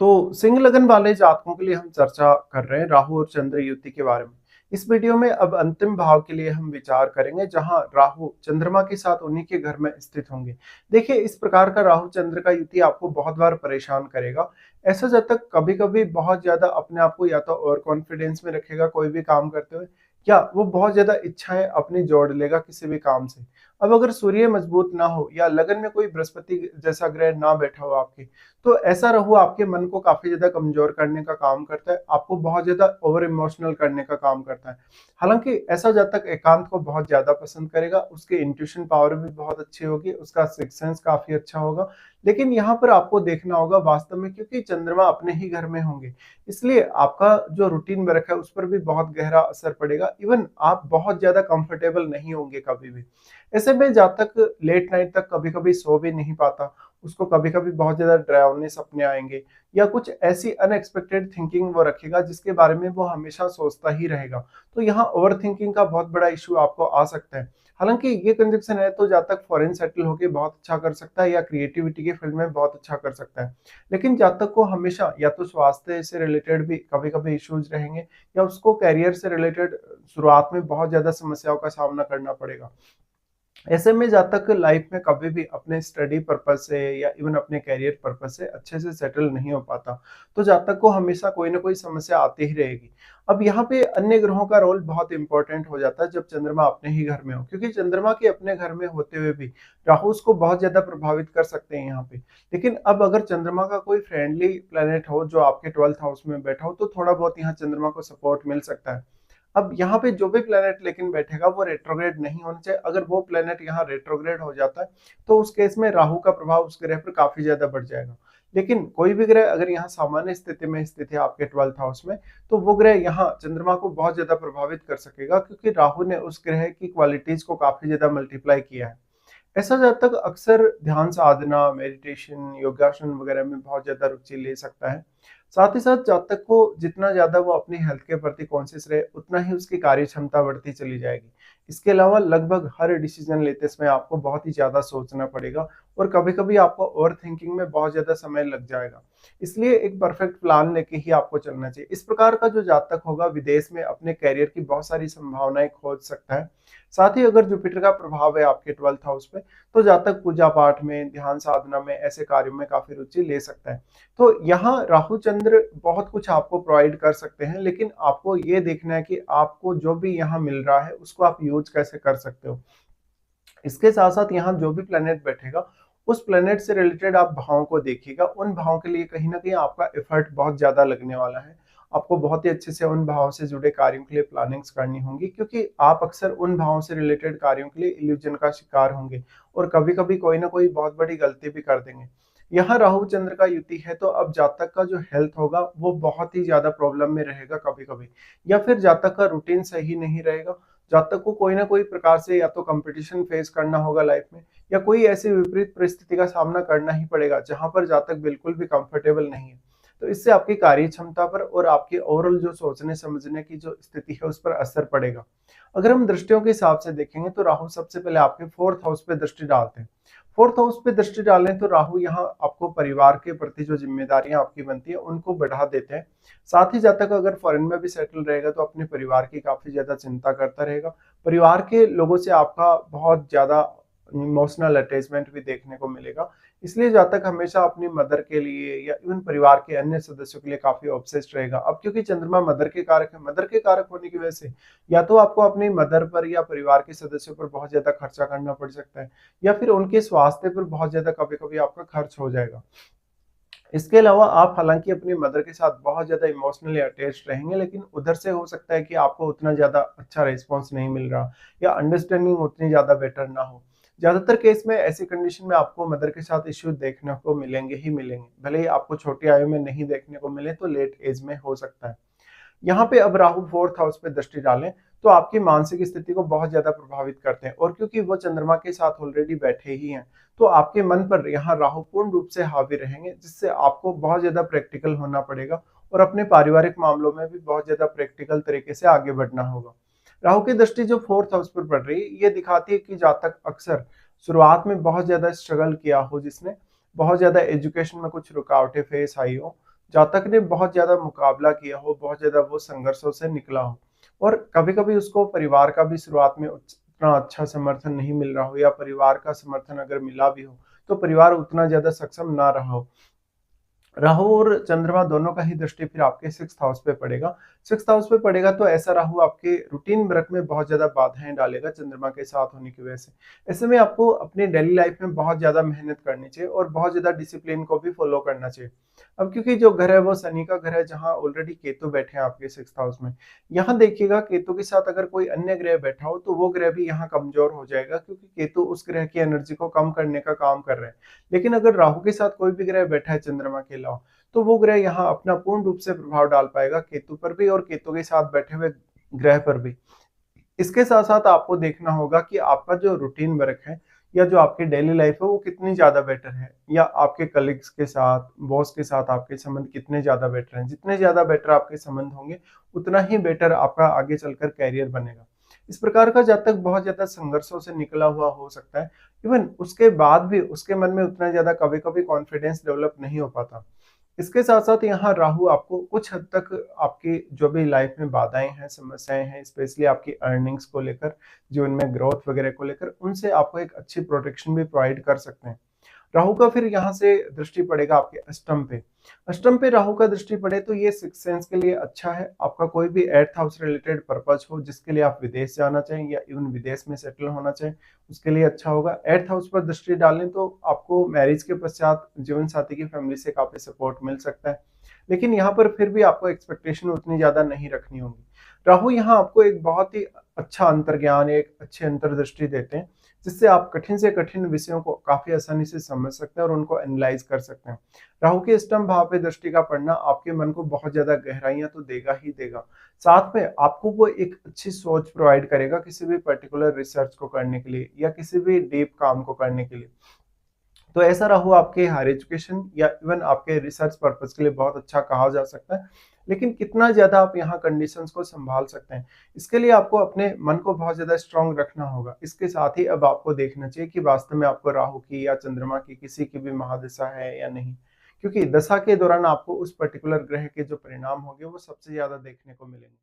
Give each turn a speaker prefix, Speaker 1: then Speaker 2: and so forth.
Speaker 1: तो सिंह लगन वाले जातकों के लिए हम चर्चा कर रहे हैं राहु और चंद्र युति के बारे में। इस वीडियो में अब अंतिम भाव के लिए हम विचार करेंगे जहां राहु चंद्रमा के साथ उन्हीं के घर में स्थित होंगे। देखिए, इस प्रकार का राहु चंद्र का युति आपको बहुत बार परेशान करेगा। ऐसा जातक कभी-कभी बहुत ज्यादा अपने आप को या तो ओवर कॉन्फिडेंस में रखेगा कोई भी काम करते हुए, या वो बहुत ज्यादा इच्छाएं अपनी जोड़ लेगा किसी भी काम से। अब अगर सूर्य मजबूत ना हो या लगन में कोई बृहस्पति जैसा ग्रह ना बैठा हो आपके, तो ऐसा राहु आपके मन को काफ़ी ज़्यादा कमज़ोर करने का काम करता है, आपको बहुत ज़्यादा ओवर इमोशनल करने का काम करता है। हालाँकि ऐसा जातक एकांत को बहुत ज़्यादा पसंद करेगा, उसकी इंट्यूशन पावर भी बहुत अच्छी होगी, उसका सिक्स्थ सेंस काफ़ी अच्छा होगा। लेकिन यहाँ पर आपको देखना होगा वास्तव में, क्योंकि चंद्रमा अपने ही घर में होंगे, इसलिए आपका जो रूटीन वर्क है उस पर भी बहुत गहरा असर पड़ेगा। इवन आप बहुत ज़्यादा कंफर्टेबल नहीं होंगे कभी भी। ऐसे में जातक लेट नाइट तक कभी-कभी सो भी नहीं पाता, उसको कभी-कभी बहुत ज़्यादा डरावने सपने आएँगे, या कुछ ऐसी अनएक्सपेक्टेड थिंकिंग वो रखेगा जिसके बारे में वो हमेशा सोचता ही रहेगा। तो यहाँ ओवरथिंकिंग का बहुत बड़ा इश्यू आपको आ सकता है। हालाँकि ये कंजंक्शन है तो जातक फॉरेन सेटल होके बहुत अच्छा कर सकता है या क्रिएटिविटी के फील्ड में बहुत अच्छा कर सकता है। लेकिन जातक को हमेशा या तो स्वास्थ्य से रिलेटेड भी कभी-कभी इश्यूज रहेंगे, या उसको करियर से रिलेटेड शुरुआत में बहुत ज़्यादा समस्याओं का सामना करना पड़ेगा। ऐसे में जातक लाइफ में कभी भी अपने स्टडी पर्पज से या इवन अपने करियर पर्पज से अच्छे से सेटल नहीं हो पाता। तो जातक को हमेशा कोई ना कोई समस्या आती ही रहेगी। अब यहाँ पे अन्य ग्रहों का रोल बहुत इंपॉर्टेंट हो जाता है जब चंद्रमा अपने ही घर में हो, क्योंकि चंद्रमा के अपने घर में होते हुए भी राहु उसको बहुत ज्यादा प्रभावित कर सकते हैं यहाँ पे। लेकिन अब अगर चंद्रमा का कोई फ्रेंडली प्लेनेट हो जो आपके 12th हाउस में बैठा हो, तो थोड़ा बहुत यहाँ चंद्रमा को सपोर्ट मिल सकता है। अब यहाँ पे जो भी प्लेनेट लेकिन बैठेगा वो रेट्रोग्रेड नहीं होना चाहिए। अगर वो प्लेनेट यहाँ रेट्रोग्रेड हो जाता है, तो उस केस में राहु का प्रभाव उस ग्रह पर काफी ज्यादा बढ़ जाएगा। लेकिन कोई भी ग्रह अगर यहाँ सामान्य स्थिति में स्थित है आपके 12th हाउस में, तो वो ग्रह यहाँ चंद्रमा को बहुत ज्यादा प्रभावित कर सकेगा, क्योंकि राहु ने उस ग्रह की क्वालिटीज को काफी ज्यादा मल्टीप्लाई किया है। ऐसा जातक अक्सर ध्यान साधना, मेडिटेशन, योगासन वगैरह में बहुत ज़्यादा रुचि ले सकता है। साथ ही साथ जातक को जितना ज़्यादा वो अपनी हेल्थ के प्रति कॉन्शियस रहे, उतना ही उसकी कार्य क्षमता बढ़ती चली जाएगी। इसके अलावा लगभग हर डिसीजन लेते समय आपको बहुत ही ज़्यादा सोचना पड़ेगा, और कभी-कभी आपको ओवरथिंकिंग में बहुत ज़्यादा समय लग जाएगा। इसलिए एक परफेक्ट प्लान लेके ही आपको चलना चाहिए। इस प्रकार का जो जातक होगा विदेश में अपने करियर की बहुत सारी संभावनाएं खोज सकता है। साथ ही अगर जुपिटर का प्रभाव है आपके 12th हाउस पे, तो जातक पूजा पाठ में, ध्यान साधना में, ऐसे कार्यों में काफी रुचि ले सकता है। तो यहाँ राहु चंद्र बहुत कुछ आपको प्रोवाइड कर सकते हैं, लेकिन आपको ये देखना है कि आपको जो भी यहाँ मिल रहा है उसको आप यूज कैसे कर सकते हो। इसके साथ साथ यहाँ जो भी प्लेनेट बैठेगा, उस प्लेनेट से रिलेटेड आप भावों को देखिएगा। उन भावों के लिए कहीं ना कहीं आपका एफर्ट बहुत ज्यादा लगने वाला है। आपको बहुत ही अच्छे से उन भावों से जुड़े कार्यों के लिए प्लानिंग्स करनी होंगी, क्योंकि आप अक्सर उन भावों से रिलेटेड कार्यों के लिए इल्यूजन का शिकार होंगे, और कभी कभी कोई ना कोई बहुत बड़ी गलती भी कर देंगे। यहाँ राहु चंद्र का युति है, तो अब जातक का जो हेल्थ होगा वो बहुत ही ज्यादा प्रॉब्लम में रहेगा कभी कभी, या फिर जातक का रूटीन सही नहीं रहेगा। जातक को कोई ना कोई प्रकार से या तो कंपटीशन फेस करना होगा लाइफ में, या कोई ऐसी विपरीत परिस्थिति का सामना करना ही पड़ेगा जहां पर जातक बिल्कुल भी कंफर्टेबल नहीं है। तो इससे आपकी कार्य क्षमता पर और आपकी ओवरऑल जो सोचने समझने की जो स्थिति है उस पर असर पड़ेगा। अगर हम दृष्टियों के हिसाब से देखेंगे तो राहु सबसे पहले आपके 4th हाउस पे दृष्टि डालते हैं। 4th हाउस पे दृष्टि डालें तो राहु यहाँ आपको परिवार के प्रति जो जिम्मेदारियां आपकी बनती है उनको बढ़ा देते हैं। साथ ही जातक अगर फॉरेन में भी सेटल रहेगा तो अपने परिवार की काफी ज्यादा चिंता करता रहेगा। परिवार के लोगों से आपका बहुत ज्यादा इमोशनल अटैचमेंट भी देखने को मिलेगा। इसलिए जातक हमेशा अपनी मदर के लिए या इवन परिवार के अन्य सदस्यों के लिए काफी ऑब्सेस्ड रहेगा। अब क्योंकि चंद्रमा मदर के कारक है, मदर के कारक होने की वजह से या तो आपको अपनी मदर पर या परिवार के सदस्यों पर बहुत ज्यादा खर्चा करना पड़ सकता है, या फिर उनके स्वास्थ्य पर बहुत ज्यादा कभी कभी आपका खर्च हो जाएगा। इसके अलावा आप हालांकि अपनी मदर के साथ बहुत ज्यादा इमोशनली अटैच्ड रहेंगे, लेकिन उधर से हो सकता है कि आपको उतना ज्यादा अच्छा रिस्पॉन्स नहीं मिल रहा, या अंडरस्टैंडिंग उतनी ज्यादा बेटर ना हो। ज्यादातर केस में ऐसी कंडीशन में आपको मदर के साथ इश्यू देखने को मिलेंगे ही मिलेंगे, भले ही आपको छोटी आयु में नहीं देखने को मिले तो लेट एज में हो सकता है। यहाँ पे अब राहु 4th हाउस पे दृष्टि डालें तो आपकी मानसिक स्थिति को बहुत ज्यादा प्रभावित करते हैं, और क्योंकि वो चंद्रमा के साथ ऑलरेडी बैठे ही हैं, तो आपके मन पर यहाँ राहु पूर्ण रूप से हावी रहेंगे, जिससे आपको बहुत ज्यादा प्रैक्टिकल होना पड़ेगा, और अपने पारिवारिक मामलों में भी बहुत ज्यादा प्रैक्टिकल तरीके से आगे बढ़ना होगा। राहु की दृष्टि जो 4th हाउस पर पड़ रही है, ये दिखाती है कि जातक अक्सर शुरुआत में बहुत ज्यादा स्ट्रगल किया हो, जिसने बहुत ज्यादा एजुकेशन में कुछ रुकावटें फेस आई हो, जातक ने बहुत ज़्यादा मुकाबला किया हो, बहुत ज़्यादा वो संघर्षों से निकला हो और कभी-कभी उसको परिवार का भी शुरुआत में उतना अच्छा समर्थन नहीं मिल रहा हो या परिवार का समर्थन अगर मिला भी हो, तो परिवार उतना ज़्यादा सक्षम ना रहा हो। राहु और चंद्रमा दोनों का ही दृष्टि फिर आपके 6th हाउस पे पड़ेगा। 6th हाउस पे पड़ेगा तो ऐसा राहु आपके रूटीन वर्क में बहुत ज़्यादा बाधाएँ डालेगा चंद्रमा के साथ होने की वजह से। ऐसे में आपको अपनी डेली लाइफ में बहुत ज़्यादा मेहनत करनी चाहिए और बहुत ज़्यादा डिसिप्लिन को भी फॉलो करना चाहिए। अब क्योंकि जो घर है वो शनि का घर है जहाँ ऑलरेडी केतु बैठे हैं आपके 6th हाउस में। यहाँ देखिएगा केतु के साथ अगर कोई अन्य ग्रह बैठा हो तो वो ग्रह भी यहाँ कमज़ोर हो जाएगा क्योंकि केतु उस ग्रह की एनर्जी को कम करने का काम कर रहा है। लेकिन अगर राहु के साथ कोई भी ग्रह बैठा है चंद्रमा के अलावा, तो वो ग्रह यहाँ अपना पूर्ण रूप से प्रभाव डाल पाएगा केतु पर भी और केतु के साथ बैठे हुए ग्रह पर भी। इसके साथ-साथ आपको देखना होगा कि आपका जो रूटीन वर्क है या जो आपकी डेली लाइफ है वो कितनी ज़्यादा बेटर है या आपके कलीग्स के साथ, बॉस के साथ आपके संबंध कितने ज़्यादा बेटर हैं। जितने ज़्यादा बेटर आपके संबंध होंगे, उतना ही बेटर आपका आगे चलकर करियर बनेगा। इस प्रकार का जातक बहुत ज़्यादा संघर्षों से निकला हुआ हो सकता है। इवन उसके बाद भी उसके मन में उतना ज़्यादा कभी-कभी कॉन्फिडेंस डेवलप नहीं हो पाता। इसके साथ-साथ यहाँ राहु आपको कुछ हद तक आपकी जो भी लाइफ में बाधाएँ हैं, समस्याएँ हैं, स्पेशली आपकी अर्निंग्स को लेकर, जीवन में ग्रोथ वगैरह को लेकर, उनसे आपको एक अच्छी प्रोटेक्शन भी प्रोवाइड कर सकते हैं। राहु का फिर यहाँ से दृष्टि पड़ेगा आपके अष्टम पे। अष्टम पे राहु का दृष्टि पड़े तो ये सिक्स्थ सेंस के लिए अच्छा है। आपका कोई भी 8th हाउस रिलेटेड पर्पस हो जिसके लिए आप विदेश जाना चाहें या इवन विदेश में सेटल होना चाहें, उसके लिए अच्छा होगा। 8th हाउस पर दृष्टि डालें तो आपको मैरिज के पश्चात जीवन साथी की फैमिली से काफ़ी सपोर्ट मिल सकता है। लेकिन यहाँ पर फिर भी आपको एक्सपेक्टेशन उतनी ज़्यादा नहीं रखनी होगी। राहु यहाँ आपको एक बहुत ही अच्छा अंतर्ज्ञान, एक अच्छी अंतर्दृष्टि देते हैं, जिससे आप कठिन से कठिन विषयों को काफ़ी आसानी से समझ सकते हैं और उनको एनालाइज कर सकते हैं। राहु के अष्टम भाव पे दृष्टि का पड़ना आपके मन को बहुत ज़्यादा गहराइयाँ तो देगा ही देगा। साथ में आपको वो एक अच्छी सोच प्रोवाइड करेगा किसी भी पर्टिकुलर रिसर्च को करने के लिए या किसी भी डीप काम को करने के लिए। तो ऐसा राहु आपके हायर एजुकेशन या इवन आपके रिसर्च पर्पस के लिए बहुत अच्छा कहा जा सकता है। लेकिन कितना ज़्यादा आप यहाँ कंडीशंस को सँभाल सकते हैं, इसके लिए आपको अपने मन को बहुत ज़्यादा स्ट्रॉन्ग रखना होगा। इसके साथ ही अब आपको देखना चाहिए कि वास्तव में आपको राहु की या चंद्रमा की किसी की भी महादशा है या नहीं। क्योंकि दशा के दौरान आपको उस पर्टिकुलर ग्रह के जो परिणाम होंगे वो सबसे ज़्यादा देखने को मिलेंगे।